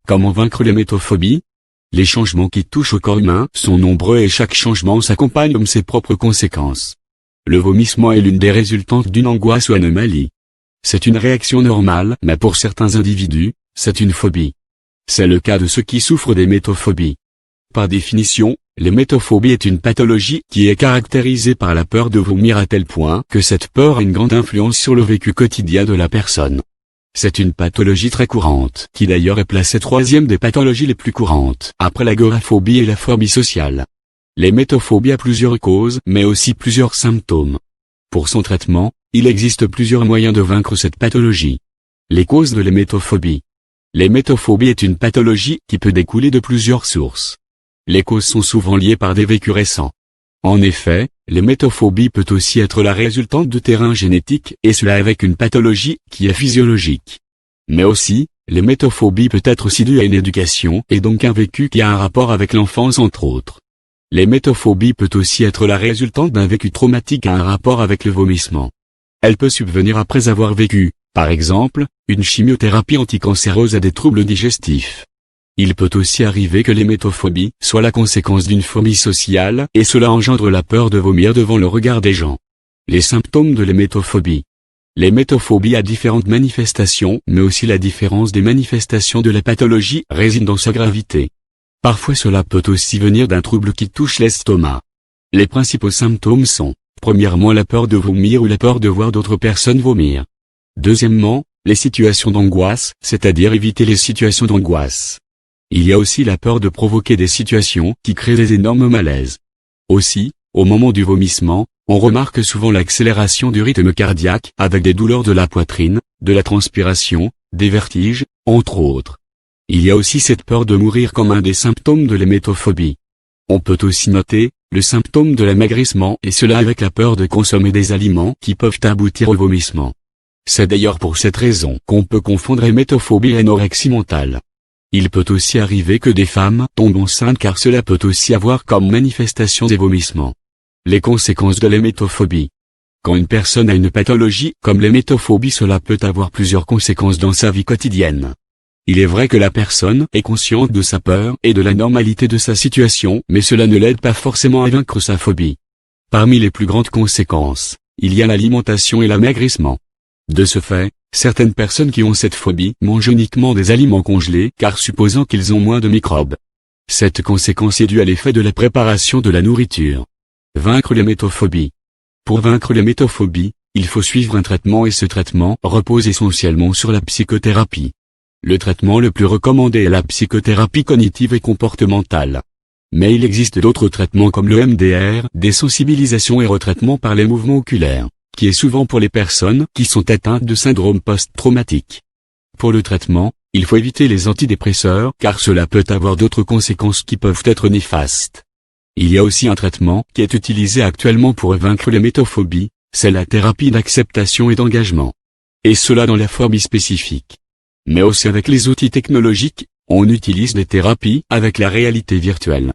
Comment vaincre l'hémétophobie? Les changements qui touchent au corps humain sont nombreux et chaque changement s'accompagne de ses propres conséquences. Le vomissement est l'une des résultantes d'une angoisse ou anomalie. C'est une réaction normale, mais pour certains individus, c'est une phobie. C'est le cas de ceux qui souffrent d'hémétophobie. Par définition, l'hémétophobie est une pathologie qui est caractérisée par la peur de vomir à tel point que cette peur a une grande influence sur le vécu quotidien de la personne. C'est une pathologie très courante, qui d'ailleurs est placée troisième des pathologies les plus courantes, après l'agoraphobie et la phobie sociale. L'hémétophobie a plusieurs causes, mais aussi plusieurs symptômes. Pour son traitement, il existe plusieurs moyens de vaincre cette pathologie. Les causes de l'hémétophobie. L'hémétophobie est une pathologie qui peut découler de plusieurs sources. Les causes sont souvent liées par des vécus récents. En effet, l'hémétophobie peut aussi être la résultante de terrains génétiques et cela avec une pathologie qui est physiologique. Mais aussi, l'hémétophobie peut être aussi due à une éducation et donc un vécu qui a un rapport avec l'enfance entre autres. L'hémétophobie peut aussi être la résultante d'un vécu traumatique à un rapport avec le vomissement. Elle peut subvenir après avoir vécu, par exemple, une chimiothérapie anticancéreuse à des troubles digestifs. Il peut aussi arriver que l'hémétophobie soit la conséquence d'une phobie sociale et cela engendre la peur de vomir devant le regard des gens. Les symptômes de l'hémétophobie. L'hémétophobie a différentes manifestations, mais aussi la différence des manifestations de la pathologie réside dans sa gravité. Parfois cela peut aussi venir d'un trouble qui touche l'estomac. Les principaux symptômes sont, premièrement la peur de vomir ou la peur de voir d'autres personnes vomir. Deuxièmement, les situations d'angoisse, c'est-à-dire éviter les situations d'angoisse. Il y a aussi la peur de provoquer des situations qui créent des énormes malaises. Aussi, au moment du vomissement, on remarque souvent l'accélération du rythme cardiaque avec des douleurs de la poitrine, de la transpiration, des vertiges, entre autres. Il y a aussi cette peur de mourir comme un des symptômes de l'hémétophobie. On peut aussi noter le symptôme de l'amaigrissement et cela avec la peur de consommer des aliments qui peuvent aboutir au vomissement. C'est d'ailleurs pour cette raison qu'on peut confondre hémétophobie et anorexie mentale. Il peut aussi arriver que des femmes tombent enceintes car cela peut aussi avoir comme manifestation des vomissements. Les conséquences de l'hémétophobie. Quand une personne a une pathologie comme l'hémétophobie, cela peut avoir plusieurs conséquences dans sa vie quotidienne. Il est vrai que la personne est consciente de sa peur et de la normalité de sa situation, mais cela ne l'aide pas forcément à vaincre sa phobie. Parmi les plus grandes conséquences, il y a l'alimentation et l'amaigrissement. De ce fait, certaines personnes qui ont cette phobie mangent uniquement des aliments congelés car supposant qu'ils ont moins de microbes. Cette conséquence est due à l'effet de la préparation de la nourriture. Vaincre l'hémétophobie. Pour vaincre l'hémétophobie, il faut suivre un traitement et ce traitement repose essentiellement sur la psychothérapie. Le traitement le plus recommandé est la psychothérapie cognitive et comportementale. Mais il existe d'autres traitements comme le MDR, désensibilisation et retraitement par les mouvements oculaires, qui est souvent pour les personnes qui sont atteintes de syndrome post-traumatique. Pour le traitement, il faut éviter les antidépresseurs car cela peut avoir d'autres conséquences qui peuvent être néfastes. Il y a aussi un traitement qui est utilisé actuellement pour vaincre l'hémétophobie, c'est la thérapie d'acceptation et d'engagement. Et cela dans la phobie spécifique. Mais aussi avec les outils technologiques, on utilise des thérapies avec la réalité virtuelle.